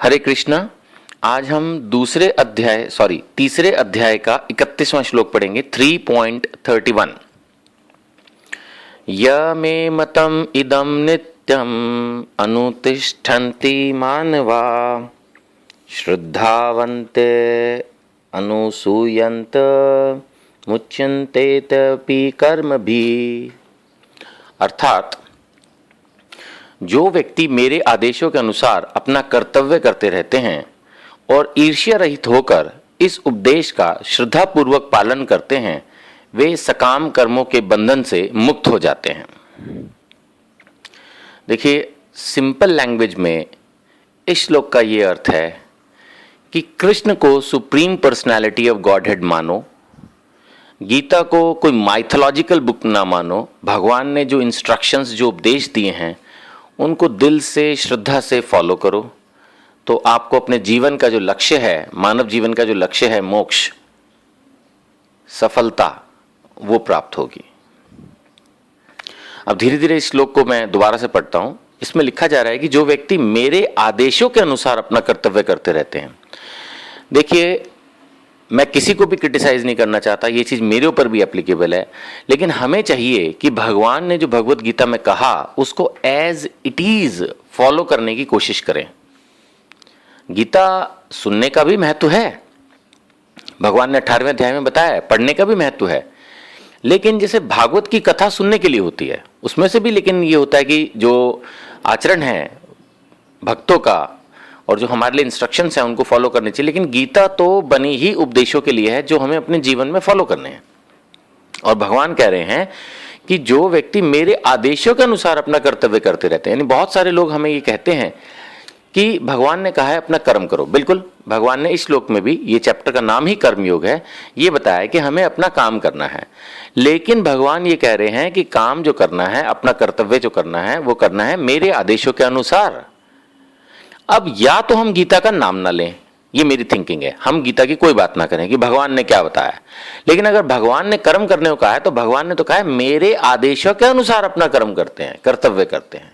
हरे कृष्णा। आज हम तीसरे अध्याय का 31वां श्लोक पढ़ेंगे। 3.31 य मे मतम इदम नित्यम अनुतिष्ठन्ति मानवा श्रद्धावन्ते अनुसूयन्त मुच्यन्ते तपि कर्मभिः। अर्थात जो व्यक्ति मेरे आदेशों के अनुसार अपना कर्तव्य करते रहते हैं और ईर्ष्या रहित होकर इस उपदेश का श्रद्धापूर्वक पालन करते हैं, वे सकाम कर्मों के बंधन से मुक्त हो जाते हैं। देखिए, सिंपल लैंग्वेज में इस श्लोक का ये अर्थ है कि कृष्ण को सुप्रीम पर्सनालिटी ऑफ गॉडहेड मानो, गीता को कोई माइथोलॉजिकल बुक ना मानो। भगवान ने जो इंस्ट्रक्शंस, जो उपदेश दिए हैं, उनको दिल से श्रद्धा से फॉलो करो, तो आपको अपने जीवन का जो लक्ष्य है, मानव जीवन का जो लक्ष्य है, मोक्ष, सफलता, वो प्राप्त होगी। अब धीरे धीरे इस श्लोक को मैं दोबारा से पढ़ता हूं। इसमें लिखा जा रहा है कि जो व्यक्ति मेरे आदेशों के अनुसार अपना कर्तव्य करते रहते हैं। देखिए, मैं किसी को भी क्रिटिसाइज नहीं करना चाहता, ये चीज़ मेरे ऊपर भी एप्लीकेबल है, लेकिन हमें चाहिए कि भगवान ने जो भगवत गीता में कहा उसको एज इट इज फॉलो करने की कोशिश करें। गीता सुनने का भी महत्व है, भगवान ने 18वें अध्याय में बताया है, पढ़ने का भी महत्व है, लेकिन जैसे भागवत की कथा सुनने के लिए होती है, उसमें से भी लेकिन ये होता है कि जो आचरण है भक्तों का और जो हमारे लिए इंस्ट्रक्शंस हैं उनको फॉलो करने चाहिए। लेकिन गीता तो बनी ही उपदेशों के लिए है जो हमें अपने जीवन में फॉलो करने हैं। और भगवान कह रहे हैं कि जो व्यक्ति मेरे आदेशों के अनुसार अपना कर्तव्य करते रहते हैं, यानी बहुत सारे लोग हमें ये कहते हैं कि भगवान ने कहा है अपना कर्म करो। बिल्कुल, भगवान ने इस श्लोक में भी, ये चैप्टर का नाम ही कर्मयोग है, ये बताया कि हमें अपना काम करना है। लेकिन भगवान ये कह रहे हैं कि काम जो करना है, अपना कर्तव्य जो करना है, वो करना है मेरे आदेशों के अनुसार। अब या तो हम गीता का नाम ना लें, ये मेरी थिंकिंग है, हम गीता की कोई बात ना करें कि भगवान ने क्या बताया। लेकिन अगर भगवान ने कर्म करने को कहा है तो भगवान ने तो कहा है मेरे आदेशों के अनुसार अपना कर्म करते हैं, कर्तव्य करते हैं।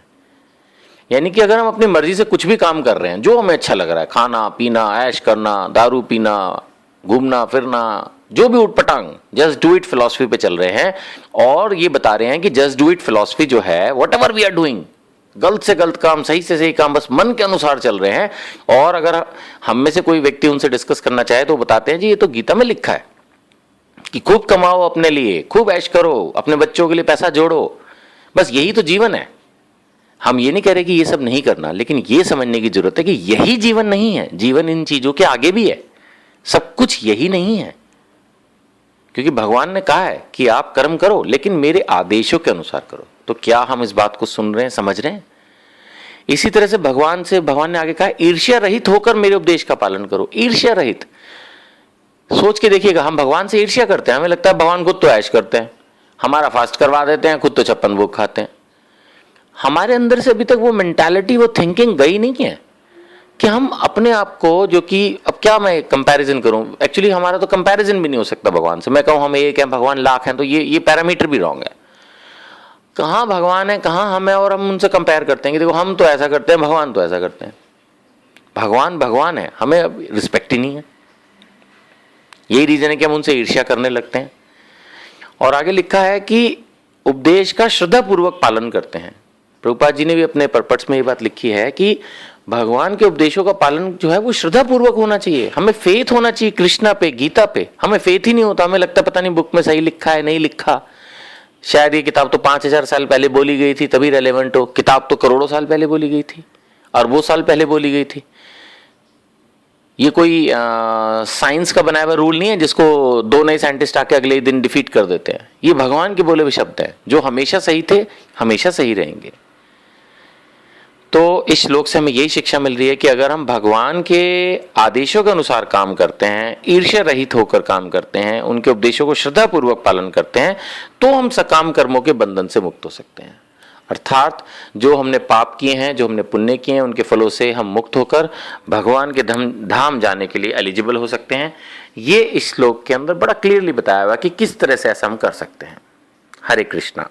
यानी कि अगर हम अपनी मर्जी से कुछ भी काम कर रहे हैं, जो हमें अच्छा लग रहा है, खाना पीना, ऐश करना, दारू पीना, घूमना फिरना, जो भी उठपटांग, जस्ट डू इट फिलॉसफी पे चल रहे हैं, और ये बता रहे हैं कि जस्ट डू इट फिलॉसफी जो है, whatever we are doing, गलत से गलत काम, सही से सही काम, बस मन के अनुसार चल रहे हैं। और अगर हम में से कोई व्यक्ति उनसे डिस्कस करना चाहे तो बताते हैं जी ये तो गीता में लिखा है कि खूब कमाओ अपने लिए, खूब ऐश करो, अपने बच्चों के लिए पैसा जोड़ो, बस यही तो जीवन है। हम ये नहीं कह रहे कि ये सब नहीं करना, लेकिन ये समझने की जरूरत है कि यही जीवन नहीं है, जीवन इन चीजों के आगे भी है, सब कुछ यही नहीं है। क्योंकि भगवान ने कहा है कि आप कर्म करो लेकिन मेरे आदेशों के अनुसार करो। तो क्या हम इस बात को सुन रहे हैं, समझ रहे हैं? इसी तरह से भगवान ने आगे कहा ईर्ष्या रहित होकर मेरे उपदेश का पालन करो। ईर्ष्या रहित, सोच के देखिएगा, हम भगवान से ईर्ष्या करते हैं, हमें लगता है भगवान खुद तो ऐश करते हैं, हमारा फास्ट करवा देते हैं, खुद तो 56 भोग खाते हैं। हमारे अंदर से अभी तक वो मेंटालिटी, वो थिंकिंग गई नहीं है कि हम अपने आप को, जो कि अब क्या मैं कंपैरिजन करूं, एक्चुअली हमारा तो कंपैरिजन भी नहीं हो सकता भगवान से। मैं कहूं हम एक हैं, भगवान लाख हैं, तो ये पैरामीटर भी रॉन्ग है। कहाँ भगवान है, कहाँ हम हैं, और हम उनसे कंपेयर करते हैं कि देखो हम तो ऐसा करते हैं, भगवान तो ऐसा करते हैं। भगवान है, हमें अब रिस्पेक्ट ही नहीं है। यही रीजन है कि हम उनसे ईर्ष्या करने लगते हैं। और आगे लिखा है कि उपदेश का श्रद्धापूर्वक पालन करते हैं। प्रभुपाद जी ने भी अपने पर्पट्स में ये बात लिखी है कि भगवान के उपदेशों का पालन जो है वो श्रद्धापूर्वक होना चाहिए। हमें फेथ होना चाहिए कृष्णा पे, गीता पे। हमें फेथ ही नहीं होता, हमें लगता पता नहीं बुक में सही लिखा है, नहीं लिखा, शायद ये किताब तो 5000 साल पहले बोली गई थी तभी रेलेवेंट हो। किताब तो करोड़ों साल पहले बोली गई थी, अरबों साल पहले बोली गई थी। ये कोई साइंस का बनाया हुआ रूल नहीं है जिसको 2 नए साइंटिस्ट आके अगले दिन डिफीट कर देते हैं। ये भगवान के बोले हुए शब्द हैं जो हमेशा सही थे, हमेशा सही रहेंगे। तो इस श्लोक से हमें यही शिक्षा मिल रही है कि अगर हम भगवान के आदेशों के अनुसार काम करते हैं, ईर्ष्या रहित होकर काम करते हैं, उनके उपदेशों को श्रद्धापूर्वक पालन करते हैं, तो हम सकाम कर्मों के बंधन से मुक्त हो सकते हैं। अर्थात जो हमने पाप किए हैं, जो हमने पुण्य किए हैं, उनके फलों से हम मुक्त होकर भगवान के धाम जाने के लिए एलिजिबल हो सकते हैं। ये इस श्लोक के अंदर बड़ा क्लियरली बताया हुआ कि किस तरह से ऐसा हम कर सकते हैं। हरे कृष्णा।